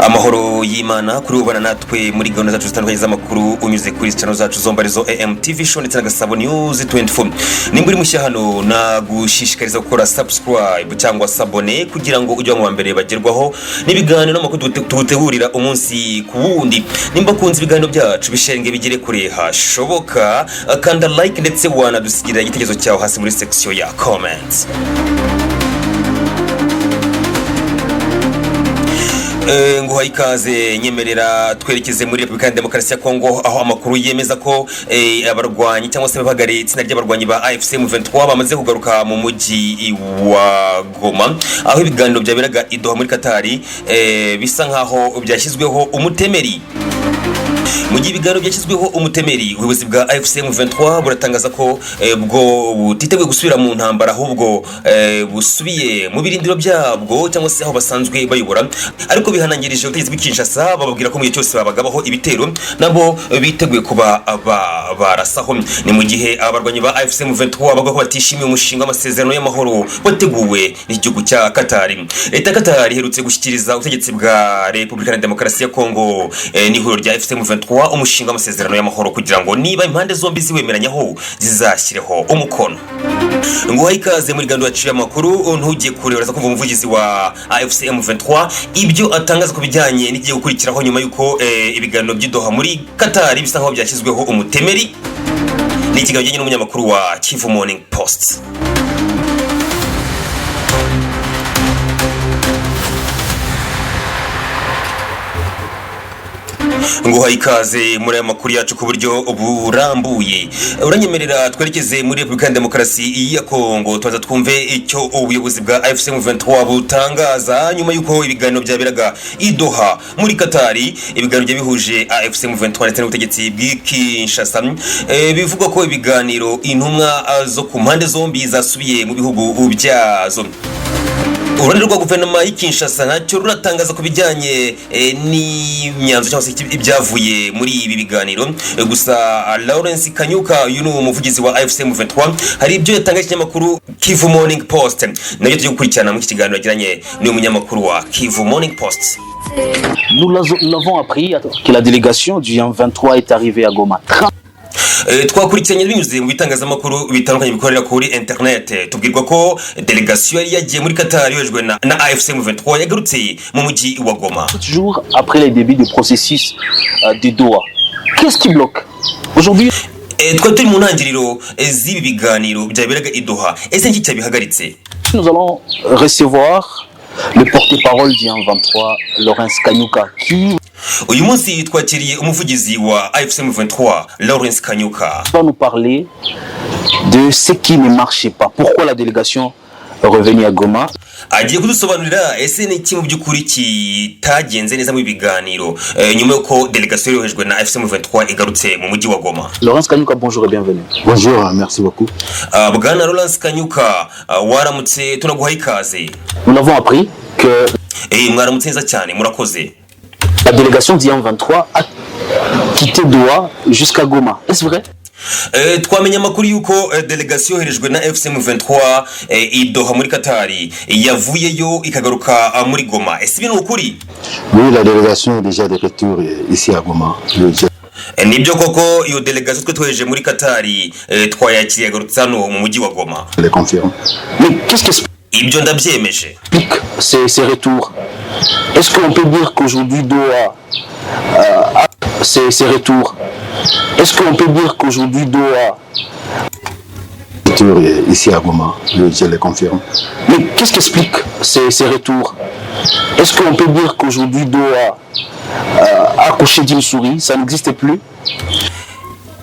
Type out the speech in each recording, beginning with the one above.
amahoro y'Imana kuri ubana natwe muri gahunda zacu zitandukanye z'amakuru unyuze kuri channel zacu zombarizo AMTV show ndetse na Gasabo News 24. Nimba uri mushya hano nagushishikariza gukora subscribe cyangwa sabone kugira ngo ujye mu mbere bagerwaho n'ibiganiro n'amakuru tugutegurira umunsi ku wundi. Nimba kunze ibiganiro byacu bishenge bigere kure hashoboka, kanda like ndetse wanadusigira igitekerezo cyawe hasi muri section ya comments. Nguha ikaze nyemerera twerekeze muri Republika ya Demokarasi ya Kongo aho amakuru yemeza ko abarwanyi cyangwa se bagare itsinda ry'abarwanyi ba AFC M23 bamaze kugaruka mu mujyi wa Goma aho ibiganiro byaberaga i Doha muri Katari bisa nkaho byashyizweho umutemeri. Mu gihe ibiganiro byashyizweho umutemeri, ubuyobozi bwa AFC M23 buratangaza ko bwo butiteguye gusubira mu ntambara ahubwo busubiye mu birindiro byabwo cyangwa se aho basanzwe bayobora, ariko bihanangirije ubutegetsi bw'Kinshasa bababwira ko mu gihe cyose babagabaho ibitero nabo biteguye kuba barasaho. Ni mu gihe abarwanyi ba AFC M23 bavuga ko batishimiye umushinga w'amasezerano y'amahoro wateguwe n'igihugu cya Katari. Leta ya Katari iherutse gushyikiriza ubutegetsi bwa Republika ya Demokarasi ya Kongo n'ihuriro rya AFC M23 umushinga w'amasezerano y'amahoro kugira ngo niba impande zombi ziwemeranyaho zizashyireho umukono. Nguha ikaze muri gahunda yacu y'amakuru, ntujye kureba za kumva umuvugizi wa AFC M23 ibyo atangaza ku bijyanye n'igiye gukurikiraho nyuma yuko ibiganiro by'Doha muri Katari bisa nkaho byashyizweho umutemeri. Ni ikiganiro n'umunyamakuru wa Kivu Morning Post. Nguha ikaze muri amakuru yacu ku buryo burambuye. Uranyemerera twerekeze muri Republika ya Demokarasi ya Kongo tuza twumve icyo ubuyobozi bwa AFC M23 butangaza nyuma yuko ibiganiro byaberaga i Doha muri Katari. Ibiganiro byabihuje AFC M23 ndetse n'ubutegetsi bw'Kinshasa bivuga ko ibiganiro intumwa zo ku mpande zombi zasubiye mu bihugu byazo. Uruhande rwa guverinoma y'Kinshasa nacyo ruratangaza ku bijyanye n'imyanzuro cyangwa se ibyavuye muri ibi biganiro. Gusa Lawrence Kanyuka uyu ni umuvugizi wa AFC M23 hari ibyo yatangaje ikinyamakuru Kivu Morning Post, nabyo tujye gukurikirana mu kiganiro yagiranye n'uyu munyamakuru wa Kivu Morning Post. Nous l'avons appris que la délégation du M23 est arrivée à Goma. Twakurikiranye binyuze mu bitangazamakuru bitandukanye bikorera kuri internet. Tubwirwa ko delegation yari yagiye muri Qatar yojwe na AFC M23 yagarutse mu mujyi wa Goma. Toujours après les débuts du processus de Doha. Qu'est-ce qui bloque aujourd'hui? Twari turi mu ntangiriro z'ibi biganiro byaberaga i Doha. Ese niki cyabihagaritse? Nous allons recevoir le porte-parole du M23, Lawrence Kanyuka, qui uyu munsi twakiriye umuvugizi wa AFC M23 Lawrence Kanyuka va nous parler de ce qui ne marchait pas. Pourquoi la délégation est revenue à Goma? Agiye kudusobanurira ese ni iki mu by'ukuri kitagenze neza mu biganiro nyuma yuko delegation yohejwe na AFC M23 igarutse mu mujyi wa Goma. Lawrence Kanyuka, bonjour et bienvenue. Bonjour, merci beaucoup. Bwana Lawrence Kanyuka waramutse tunaguha ikaze. Nous l'avons appris que mwaramutse neza cyane murakoze. La délégation du M23 a quitté Doha jusqu'à Goma. Est-ce vrai? Twamenye amakuru yuko delegation yoherejwe na AFC M23 i Doha muri Katari yavuyeyo ikagaruka muri Goma. Ese ibintu ukuri? Oui, la délégation est déjà de retour ici à Goma. Nibyo koko iyo delegation twe tweje muri Katari twayakiriye garutse hano mu mujyi wa Goma. Je le confirme. Mais qu'est-ce qui ibyo ndabyemeje? explique ces retours? Est-ce qu'on peut dire qu'aujourd'hui Doha a ces retours? Est-ce qu'on peut dire qu'aujourd'hui Doha Retour ici à Goma, je le confirme. Mais qu'est-ce qui explique ces retours? Est-ce qu'on peut dire qu'aujourd'hui Doha a accouché d'une souris? Ça n'existe plus?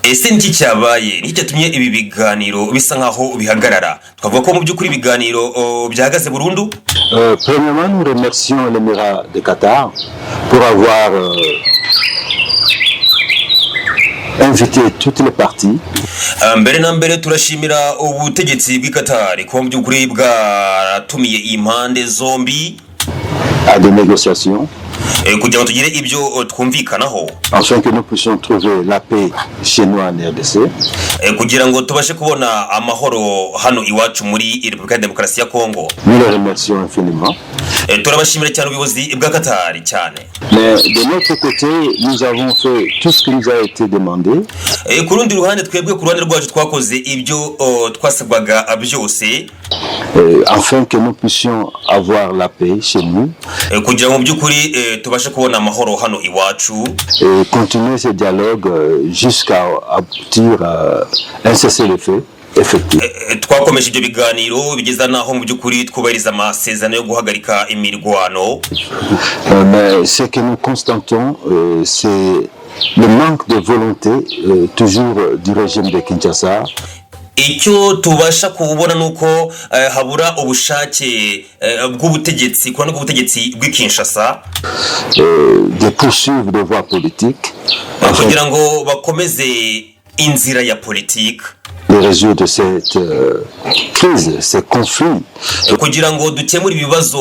Ese niki cyabaye niki cyatumye ibi biganiro bisa nkaho bihagarara? Twavuga ko mu by'ukuri ibiganiro byahagaze burundu? Premièrement, nous remercions l'Émirat de Qatar pour avoir invité toutes les parties. Mbere na mbere turashimira ubutegetsi bw'Qatar ko mu by'ukuri bwaratumiye impande zombi. à des négociations kugira ngo tugire ibyo twumvikanaho afin que nous puissions trouver la paix chez nous en RDC. kugira ngo tubashe kubona amahoro hano iwacu muri Repubulika ya Demokarasi ya Kongo. Nous les remercions infiniment. Turabashimira cyane ubuyobozi bwa Qatar cyane. Mais de notre côté, nous avons fait tout ce qui nous a été demandé. Ku rundi ruhande twebwe ku ruhande rwacu twakoze ibyo twasabwaga byose afin que nous puissions avoir la paix chez nous. Kugira ngo by'ukuri tubashe kubona amahoro hano iwacu. Et continuer ce dialogue jusqu'à aboutir à un cessez-le-feu effectif. Twakomeje ibyo biganiro bigeza naho mu by'ukuri twubahiriza amasezerano yo guhagarika imirwano. Mais ce que nous constatons, c'est le manque de volonté toujours du régime de Kinshasa. Icyo tubasha kubona nuko habura ubushake bw'ubutegetsi kurana bw'ubutegetsi bw'Kinshasa de poursuivre des voies politiques kugira ngo bakomeze inzira ya politique de résoudre cette crise, ces conflits kugira ngo dukemure ibibazo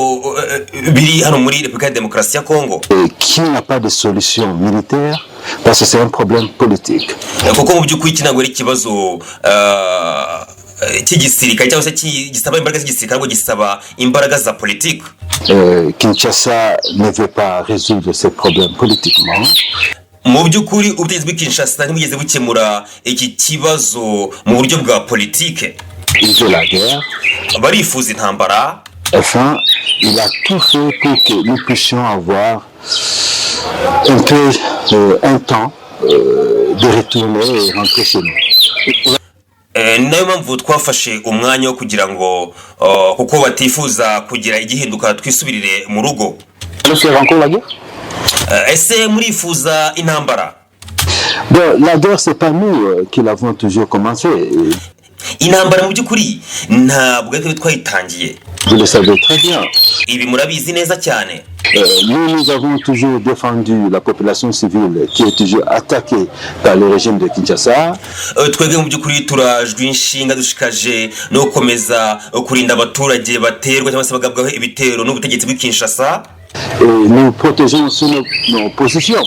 biri hano muri Repubulika ya Demokarasi ya Kongo, et qui n'a pas de solution militaire parce que c'est un problème politique. Kuko mu by'ukuri kinagwa ari ikibazo cy'igisirikare cyangwa se gisaba imbaraga z'igisirikare ngo gisaba imbaraga za politique. Kinshasa ne veut pas résoudre ces problèmes politiquement. Mu by'ukuri ubutegetsi bw'Kinshasa ntibugeze bukemura iki kibazo mu buryo bwa politique. Il veut la guerre. Barifuza intambara. Enfin, il a tout fait pour que nous puissions avoir un peu un temps de retourner et rentrer chez nous. Nayo mpamvu twafashe umwanya wo kugira ngo kuko batifuza kugira igihinduka twisubirire mu rugo. Ese murifuza intambara? La guerre, c'est pas nous qui l'avons toujours commencé. Intambara mu by'ukuri ntabwo ari twayitangiye. Vous le savez très bien. Ibi murabizi neza cyane. Nous avons toujours défendu la population civile qui est toujours attaquée par le régime de Kinshasa. Twebwe mu by'ukuri turajwe inshinga dushikaje no gukomeza kurinda abaturage baterwa cyangwa se bagabwaho ibitero n'ubutegetsi bw'i Kinshasa. Et nous protégeons nos positions.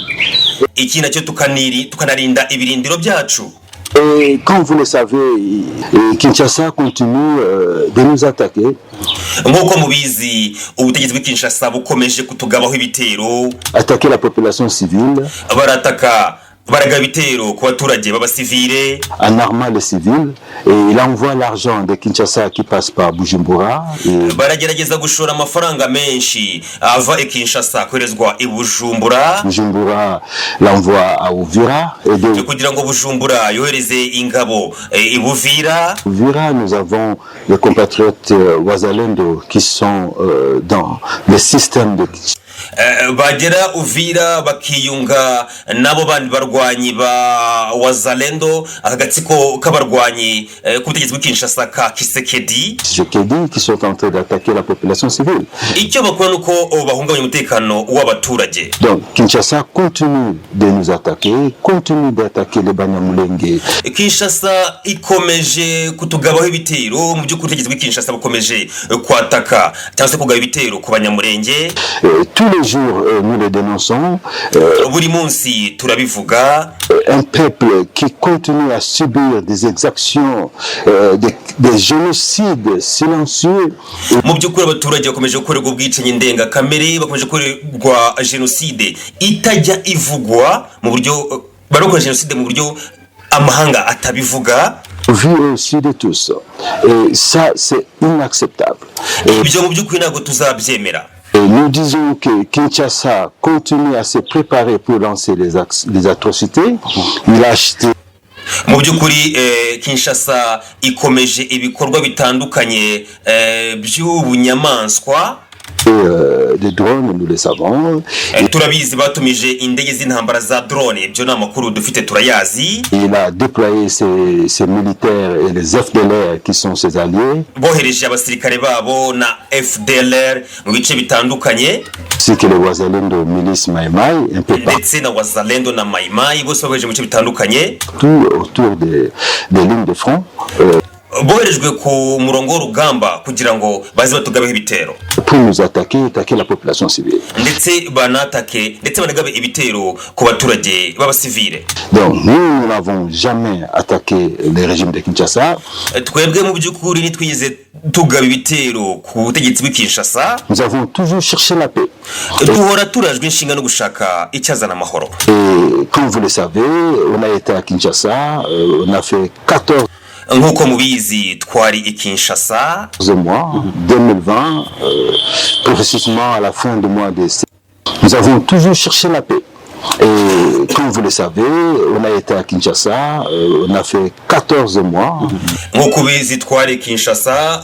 Iki nacyo tukanarinda ibirindiro byacu. Et comme vous le savez, Kinshasa continue de nous attaquer. Nk'uko mubizi ubutegetsi bw'i Kinshasa bukomeje kutugabaho ibitero. Attaquer la population civile. Baraga ibitero ku baturage b'abasivile. En armant les civils. Et il envoie l'argent de Kinshasa qui passe par Bujumbura. Baragerageza gushora amafaranga menshi ava i Kinshasa koherezwa i Bujumbura. Bujumbura l'envoie à Uvira. Et kugira ngo Bujumbura yohereze ingabo i Buvira. Uvira, nous avons les compatriotes Wazalendo qui sont dans le système de bagera Uvira bakiyunga nabo bandi barwanyi ba Wazalendo akagatsiko k'abarwanyi k'ubutegetsi bw'i Kinshasa ka Kisekedi qui sont en train d'attaquer la population civile. Icyo bakora nuko bahungabanya umutekano w'abaturage. Donc Kinshasa continue de nous attaquer, continue d'attaquer les Banyamulenge. Kinshasa ikomeje kutugabaho ibitero mu by'ukuri ubutegetsi bw'i Kinshasa bukomeje kwataka cyangwa se kugaba ibitero ku Banyamulenge. Tous les jours, nous les dénonçons. Buri munsi turabivuga. Un peuple qui continue à subir des exactions, des génocides silencieux. Mu by'ukuri abaturage bakomeje gukorerwa ubwicanyi ndengakamere, bakomeje gukorerwa jenoside itajya ivugwa mu buryo barokora jenoside mu buryo amahanga atabivuga. Vu aussi de tous. Et ça, c'est inacceptable. Ibyo mu by'ukuri ntabwo tuzabyemera. Nous disons que Kinshasa continue à se préparer pour lancer les atrocités. Il a acheté. Mu by'ukuri Kinshasa ikomeje ibikorwa bitandukanye by'ubunyamaswa. Des drones, nous le savons. Turabizi batumije indege z'intambara za drone, ibyo ni amakuru dufite turayazi. Il a déployé ses militaires et les FDLR qui sont ses alliés. Bohereje abasirikare babo na FDLR mu bice bitandukanye. C'est que les Wazalendo milice Mai Mai un peu partout. Ndetse na Wazalendo na Mai Mai bose bohereje mu bice bitandukanye. Tout autour des lignes de front. boherejwe ku murongo w'urugamba kugira ngo baze batugabeho ibitero pour nous attaquer la population civile. ndetse banatake ndetse banagabe ibitero ku baturage b'abasivile. Donc nous n'avons jamais attaqué le régime de Kinshasa. Twebwe mu by'ukuri nitwize tugaba ibitero ku butegetsi bw'i Kinshasa. Nous avons toujours cherché la paix. Duhora turajwe inshinga no gushaka icyazana amahoro. Et comme vous le savez, on a été à Kinshasa, on a fait 14 nk'uko mubizi twari i Kinshasa mois, 2020, précisément à la fin du mois de septembre. Nous avons toujours cherché la paix. Et comme vous le savez, on a été à Kinshasa, on a fait 14 mois. nk'uko ubizi twari i Kinshasa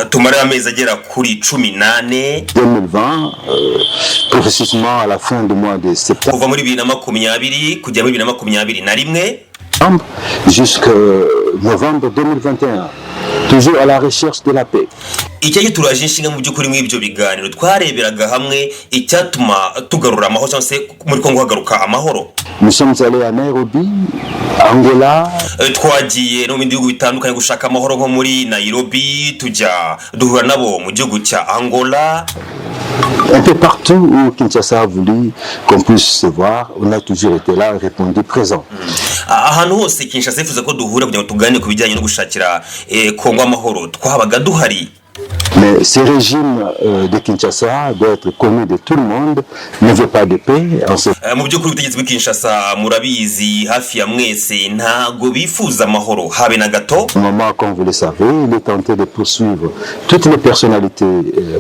tumara amezi agera kuri 18 2020, précisément à la fin du mois de septembre. kuva muri 2020 kujya muri 2021 jusqu'à novembre 2021, toujours à la recherche de la paix. icyo turaje inshinga mu by'ukuri mw'ibyo biganiro twareberaga hamwe icyatuma tugarura amahoro cyangwa se muri Kongo hagaruka amahoro. Nous sommes allés à Nairobi, Angola. Twagiye no mu bihugu bitandukanye gushaka amahoro nko muri Nairobi, tujya duhura nabo mu gihugu cya Angola. Un peu partout où Kinshasa a voulu qu'on puisse se voir, on a toujours été là et répondu présent. Ahantu hose Kinshasa yifuza ko duhura kugira ngo tuganire ku bijyanye no gushakira Kongo amahoro twabaga duhari. Mais ce régime de Kinshasa doit être connu de tout le monde, ne veut pas de paix. Mu by'ukuri ubutegetsi bw'i Kinshasa murabizi hafi ya mwese ntago bifuza amahoro habe na gato. Au moment, comme vous le savez, il est tenté de poursuivre toutes les personnalités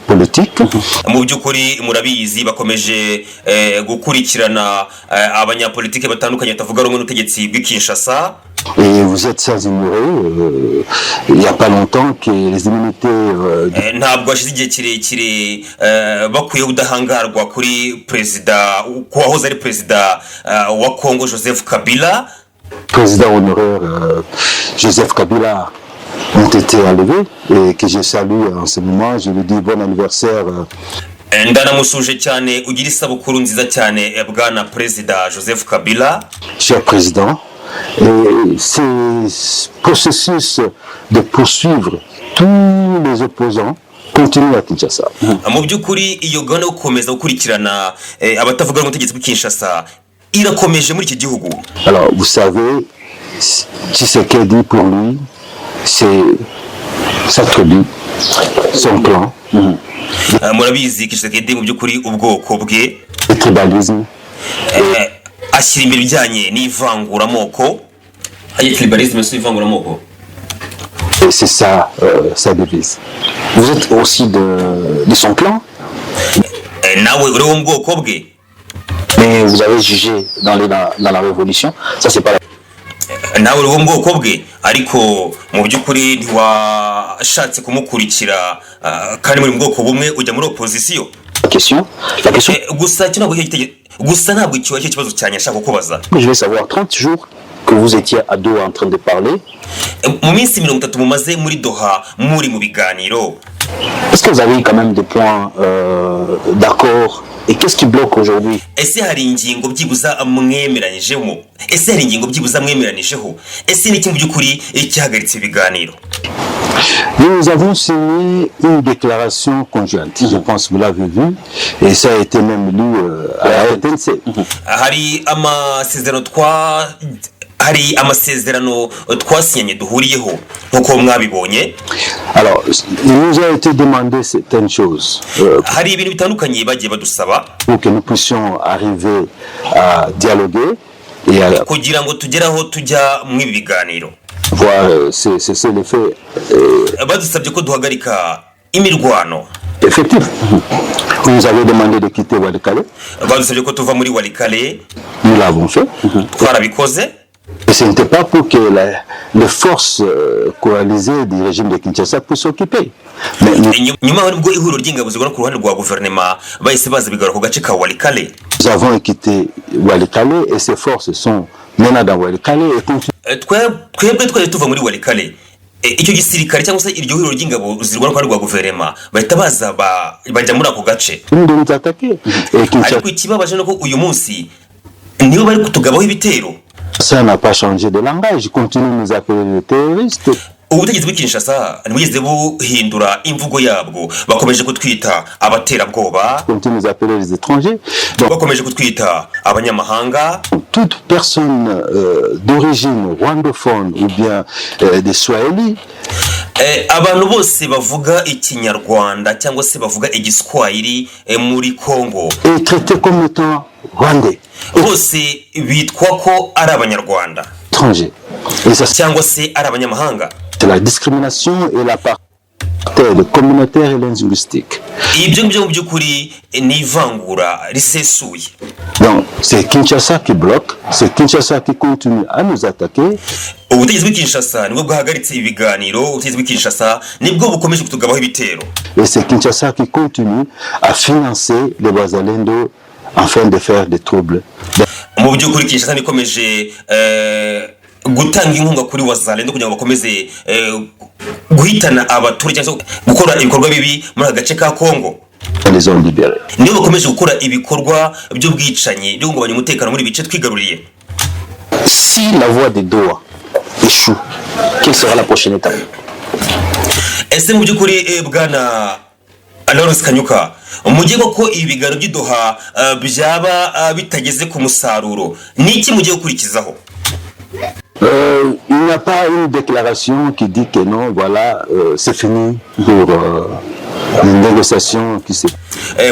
politiques. Mu by'ukuri murabizi bakomeje gukurikirana abanyapolitike batandukanye batavuga rumwe n'ubutegetsi bw'i Kinshasa. Et vous êtes sans ignorer, il n'y a pas longtemps que les immunités... ntabwo hashize igihe kirekire bakwiye ubudahangarwa kuri perezida ku wahoze ari perezida wa Congo Joseph Kabila. Président honoraire Joseph Kabila ont été enlevés et que je salue en ce moment. Je lui dis bon anniversaire. Ndanamusuje cyane ugira isabukuru nziza cyane bwana perezida Joseph Kabila. Cher président, et ce processus de poursuivre tous les opposants continue à Kinshasa. Mu by'ukuri iyo gahunda yo gukomeza gukurikirana abatavuga n'ubutegetsi bw'i Kinshasa irakomeje muri iki gihugu. Alors vous savez, Tshisekedi pour lui, c'est sa tribu, son clan. Murabizi Tshisekedi mu by'ukuri ubwoko bwe. Le tribalisme. Ashyira imbere ibijyanye n'ivanguramoko. Tribalisme c'est ivanguramoko. Et c'est ça sa devise. Vous êtes aussi de son clan? Nawe uri wo mu bwoko bwe. Mais vous avez jugé dans la révolution, ça c'est pas la... Nawe uri wo mu bwoko bwe ariko mu by'ukuri ntiwashatse kumukurikira kandi muri mu bwoko bumwe ujya muri opposition. La question gusa ntabwo icyo ari kibazo cyane ashaka kukubaza. Je vais savoir 30 jours que vous étiez à Doha en train de parler. Mu minsi 30 mumaze muri Doha muri mu biganiro. Est-ce que vous avez quand même des points d'accord et qu'est-ce qui bloque aujourd'hui? Ese hari ingingo byibuza mwemeranijeho? Ese hari ingingo byibuza mwemeranijeho? Ese ni iki mu by'ukuri cyahagaritse ibiganiro? Nous avons signé une déclaration conjointe, je pense que vous l'avez vu, et ça a été même lu à la RTNC. Hari amasezerano twasinyanye duhuriyeho nkuko mwabibonye. Alors il nous a été demandé certaines choses hari ibintu bitandukanye bagiye badusaba pour que nous puissions arriver à dialoguer et à kugira ngo tugeraho tujya mu biganiro. Voir c'est le fait badusabye ko duhagarika imirwano. Effectivement. Vous nous avez demandé de quitter Walikale. Badusabye ko tuva muri Walikale. Nous l'avons fait. Twarabikoze. Et ce n'était pas pour que les forces coalisées du régime de Kinshasa puissent s'occuper. Nyuma y'ubwo ihuriro ry'ingabo zigora ku ruhande rwa guverinoma bahise baza bigara ku gace ka Walikale. Nous avons quitté Walikale et ces forces sont maintenant dans Walikale et continuent. Twebwe twari tuva muri Walikale. Icyo gisirikare cyangwa se iryo huriro ry'ingabo zigora ku ruhande rwa guverinoma bahita baza bajya muri ako gace. Nous attaquer. Ariko ikibabaje nuko uyu munsi nibo bari kutugabaho ibitero. Ça n'a pas changé de langage, ils continuent de nous appeler les terroristes. ubutegetsi bw'Kinshasa ntibugeze buhindura imvugo yabwo, bakomeje kutwita abaterabwoba, Continue nous appeler les étrangers. Donc, bakomeje kutwita abanyamahanga. toute personne d'origine rwandophone ou bien des Swahili Abantu bose bavuga ikinyarwanda cyangwa se bavuga igiswahili muri Kongo est traité comme étant rwandais, bose bitwa ko ari abanyarwanda étranger. Et ça, cyangwa se ari abanyamahanga. c'est la discrimination et l'apartheid communautaire et linguistique. Ibyo ngibyo mu by'ukuri ni ivangura risesuye. Donc, c'est Kinshasa qui bloque, c'est Kinshasa qui continue à nous attaquer. Ubutegetsi bw'Kinshasa nibwo bwahagaritse ibiganiro, ubutegetsi bw'Kinshasa nibwo bukomeje kutugabaho ibitero. Et c'est Kinshasa qui continue à financer les Wazalendo afin de faire des troubles. Mu by'ukuri Kinshasa nikomeje gutanga inkunga kuri Wazalendo kugira ngo bakomeze guhitana abaturage cyangwa gukora ibikorwa bibi muri agace ka Kongo. Les zones libérées. Nibo bakomeje gukora ibikorwa by'ubwicanyi byo kugabanya umutekano muri bice twigaruriye. Si la voie de Doha échoue, quelle sera la prochaine étape? Ese mu by'ukuri bwana Lawrence Kanyuka, mugiye ko ibiganiro by'Doha byaba bitageze ku musaruro, niki mugiye gukurikizaho? Il n'y a pas une déclaration qui dit que non, voilà, c'est fini pour une négociation qui s'est...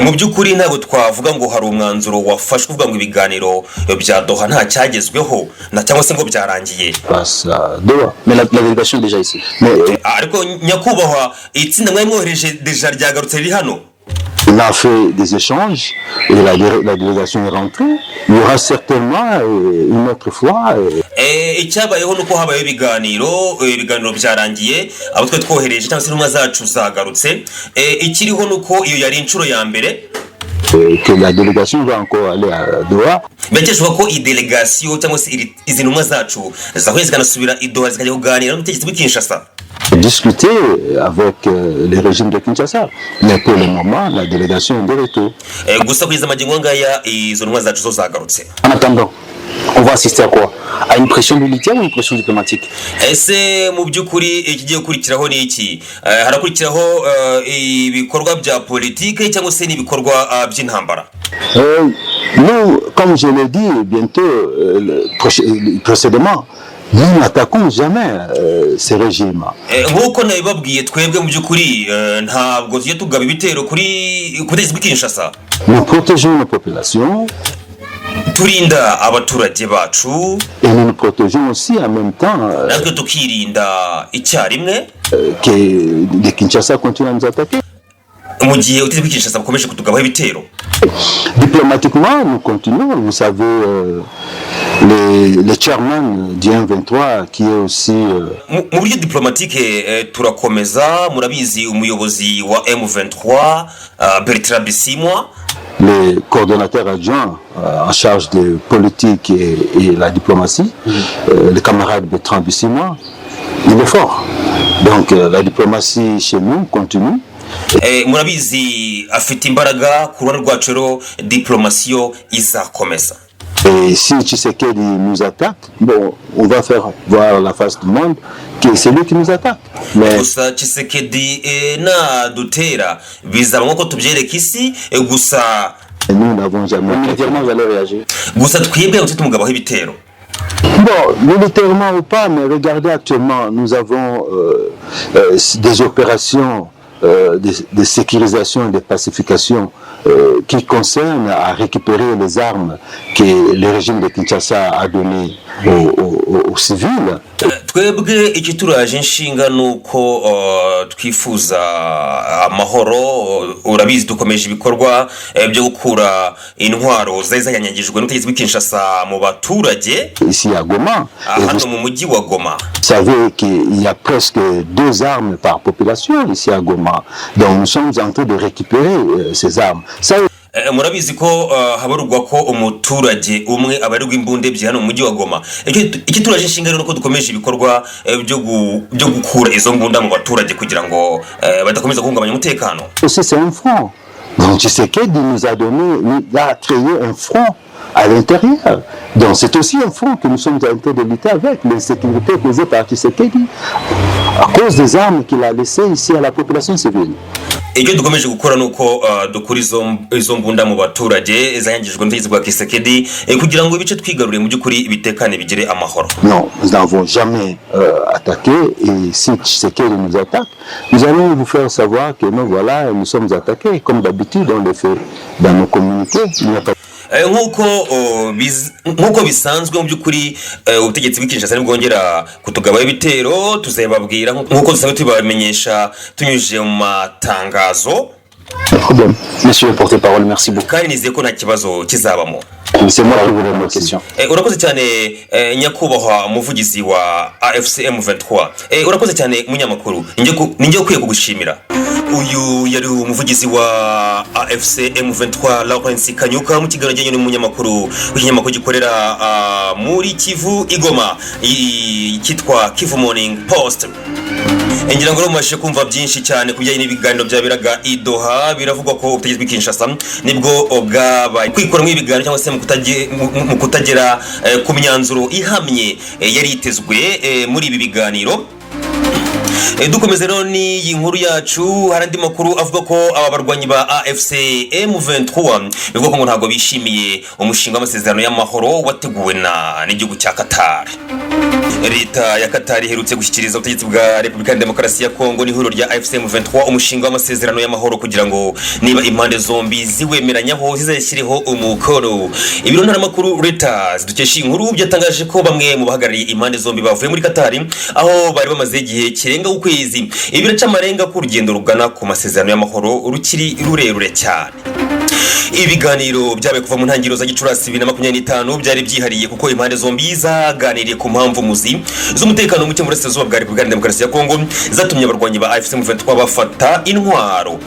Mu by'ukuri ntabwo twavuga ngo hari umwanzuro wafashwe uvuga ngo ibiganiro bya Doha nta cyagezweho na cyangwa se ngo byarangiye. passe à Doha. Mais la délégation est déjà ici. Mais Ariko nyakubahwa itsinda mwari mwohereje deja ryagarutse riri hano. on a fait des échanges et la délégation est rentrée. Il y aura certainement une autre fois. Icyabayeho nuko habayeho ibiganiro byarangiye, abo twe twohereje cyangwa se intumwa zacu zagarutse. Ikiriho nuko iyo yari inshuro ya mbere Que la délégation va encore aller à Doha. Bekeshwa ko delegation cyangwa se izi ntumwa zacu zahuye zikanasubira i Doha zikajya kuganira n'ubutegetsi bw'Kinshasa, Discuter avec les régimes de Kinshasa. Mais pour le moment, la délégation est de retour. gusa kugeza amagingo ngaya izo ntumwa zacu zo zagarutse. En attendant, on va assister à quoi? À une pression militaire ou une pression diplomatique? Ese mu by'ukuri ikigiye gukurikiraho ni iki? Harakurikiraho ibikorwa bya politike cyangwa se n'ibikorwa by'intambara? Nous, comme je l'ai dit bientôt précédemment, nous n'attaquons jamais ces régimes. Nk'uko nabibabwiye, twebwe mu by'ukuri ntabwo tujya tugaba ibitero kuri butegetsi bw'Kinshasa. Nous protégeons nos populations. Turinda abaturage bacu Et nous nous protégeons aussi en même temps natwe tukirinda icyarimwe que les Kinshasa continuent à nous attaquer. mu gihe ubutegetsi bw'Kinshasa bukomeje kutugabaho ibitero. Diplomatiquement, nous continuons. Vous savez, le chairman du M23 qui est aussi... Mu buryo diplomatike turakomeza, murabizi umuyobozi wa M23 Bertrand Bisimwa, le coordonnateur adjoint en charge de politique et la diplomatie, le camarade Bertrand Bisimwa, il est fort. Donc la diplomatie chez nous continue. murabizi afite imbaraga, ku ruhande rwacu rero diplomasiyo izakomeza. Et si Tshisekedi nous attaque, bon, on va faire voir la face du monde que c'est lui qui nous attaque. Mais Gusa Tshisekedi nadutera bizaba nko tubyereka isi, gusa nous n'avons jamais... Militairement, vous allez réagir. gusa twebwe ngo tumugabaho ibitero. Bon, militairement ou pas, mais regardez actuellement, nous avons des opérations de sécurisation et de pacification qui concernent à récupérer les armes que le régime de Kinshasa a données aux civils. Twebwe ikituraje inshinga nuko twifuza amahoro. Urabizi dukomeje ibikorwa byo gukura intwaro zari zanyanyagijwe n'ubutegetsi bw'Kinshasa mu baturage Ici à Goma, hano mu mujyi wa Goma. vous savez qu'il y a presque 2 armes par population ici à Goma. Donc nous sommes en train de récupérer ces armes. Ça, Murabizi ko habarugwa ko umuturage umwe abarirwa imbunda ebyiri hano mu mujyi wa Goma. Ikituraje inshinga rero nuko dukomeje ibikorwa byo gukura izo mbunda mu baturage kugira ngo badakomeza guhungabanya umutekano. aussi c'est un front. Donc Tshisekedi nous a créé un front à l'intérieur. Donc c'est aussi un front que nous sommes en train de lutter avec, l'insécurité causée par Tshisekedi, à cause des armes qu'il a laissées ici à la population civile. Icyo dukomeje gukora nuko dukura izo mbunda mu baturage zayangijwe n'ubutegetsi bwa Tshisekedi kugira ngo ibice twigarurire mu by'ukuri bitekane bigire amahoro. Non, nous n'avons jamais attaqué, et si Tshisekedi nous attaque, nous allons vous faire savoir que nous voilà, nous sommes attaqués. Comme d'habitude, on le fait dans nos communiqués. Il n'y a pas nk'uko bisanzwe mu by'ukuri ubutegetsi bw'Kinshasa nibwongera kutugabaho ibitero tuzababwira nk'uko dusanzwe tubamenyesha tunyujije mu matangazo. Monsieur le porte-parole, merci beaucoup. Kandi nizeye ko nta kibazo kizabamo. C'est moi qui vous donne ma question. Urakoze cyane nyakubahwa umuvugizi wa AFC M23. Urakoze cyane munyamakuru. Ninjye ukwiye kugushimira. Uyu yari umuvugizi wa AFC M23 Lawrence Kanyuka mu kiganiro ajyanye n'umunyamakuru w'ikinyamakuru gikorera muri Kivu Igoma kitwa Kivu Morning Post. Ngira ngo rumashe kumva byinshi cyane kubijyanye n'ibiganiro byabiraga i Doha. Biravugwa ko ubutegetsi bw'Kinshasa nibwo bwabaye kwikora mu ibiganiro cyangwa se mu kutagera ku myanzuro ihamye yari itezwe muri ibi biganiro. Dukomeze rero ni inkuru yacu. Hari andi makuru avuga ko aba barwanyi ba AFC M23 bivuga ko ngo ntabwo bishimiye umushinga w'amasezerano y'amahoro wateguwe n'igihugu cya Qatar. Leta ya Qatar iherutse gushyikiriza ubutegetsi bwa Repubulika ya Demokarasi ya Kongo n'ihuriro rya AFC M23 umushinga w'amasezerano y'amahoro kugira ngo niba impande zombi ziwemeranyaho zizashyireho umukono. Ibiro ntaramakuru Reuters dukesha inkuru byatangaje ko bamwe mu bahagarariye impande zombi bavuye muri Qatar aho bari bamaze igihe kirenga ukwezi. Ibiraca amarenga ku rugendo rugana ku masezerano y'amahoro rukiri rurerure cyane. Ibiganiro byabaye kuva mu ntangiriro za Gicurasi 2025 byari byihariye kuko impande zombi zaganiriye ku mpamvu muzi z'umutekano muke mu burasirazuba bwa Repubulika ya Demokarasi ya Kongo zatumye abarwanyi ba AFC M23 bafata intwaro.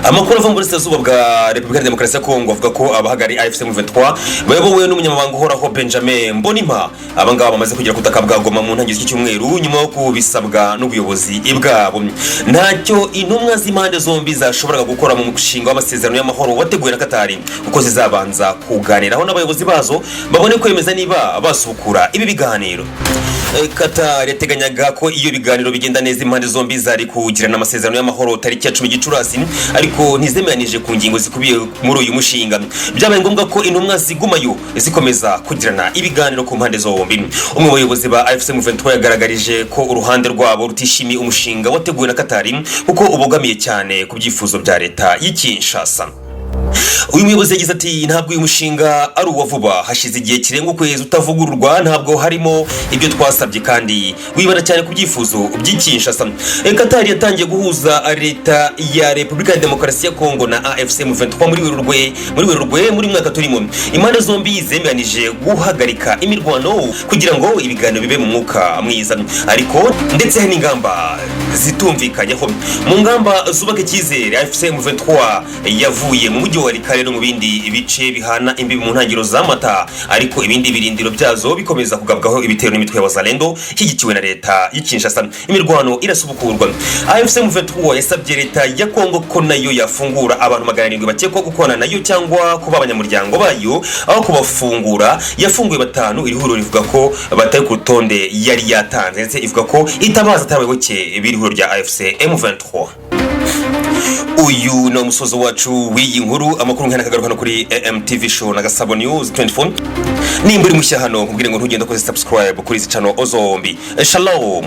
Amakuru ava mu burasirazuba bwa Repubulika ya Demokarasi ya Kongo avuga ko abahagari AFC M23 bayobowe n'umunyamabanga uhoraho Benjamin Mbonimpa abangaba bamaze kugera kutaka bwa Goma mu ntangiriro z'icyumweru nyuma yo kubisabwa n'ubuyobozi bwabo. Ntacyo intumwa z'impande zombi zashoboraga gukora mu mushinga w'amasezerano y'amahoro wateguwe na Qatar kuko zizabanza kuganiraho n'abayobozi bazo babone kwemeza niba basukura ibi biganiro. Qatar yateganyaga ko iyo biganiro bigenda neza impande zombi zari kugirana amasezerano y'amahoro tariki ya 10 Gicurasi ariko ntizemeranije ku ngingo zikubiye muri uyu mushinga. Byabaye ngombwa ko intumwa zigumayo zikomeza kugirana ibiganiro ku mpande zombi. Umwe mu bayobozi ba AFC M23 yagaragarije ko uruhande rwabo rutishimiye umushinga wateguwe na Qatar kuko ubogamiye cyane ku byifuzo bya leta y'Kinshasa. Uyu muyobozi yagize ati ntabwo uyu mushinga ari uwa vuba, hashize igihe kirenga ukwezi utavugururwa, ntabwo harimo ibyo twasabye kandi wibana cyane ku byifuzo by'Kinshasa. Qatar yatangiye guhuza leta ya Repubulika ya Demokarasi ya Kongo na AFC M23 muri Werurwe muri mwaka turimo. Impande zombi zemeranije guhagarika imirwano kugira ngo ibiganiro bibe mu mwuka mwiza, ariko ndetse hari n'ingamba zitumvikanyeho. Mu ngamba zubaka icyizere AFC M23 yavuye mu mujyi wa Walikale no mu bindi bice bihana imbibi mu ntangiriro za Mata, ariko ibindi birindiro byazo bikomeza kugabwaho ibitero n'imitwe y'abazalendo ishyigikiwe na leta y'Kinshasa. Imirwano irasubukurwa. AFC M23 yasabye leta ya Kongo ko nayo yafungura abantu 700 bakekwa gukorana nayo cyangwa kuba abanyamuryango bayo, aho kubafungura yafunguye 5. Iri huriro rivuga ko batari ku rutonde yari yatanze ndetse ivuga ko itabaza atabayoboke b'irihuriro rya AFC M23. Uyu no musozo wacu w'iyi nkuru. Amakuru nkana kagaruka no kuri AMTV show na Gasabo News 24. Nimba uri mushya hano kubwire ngo ntugenda ko subscribe kuri izi channel ozombi. Shalom.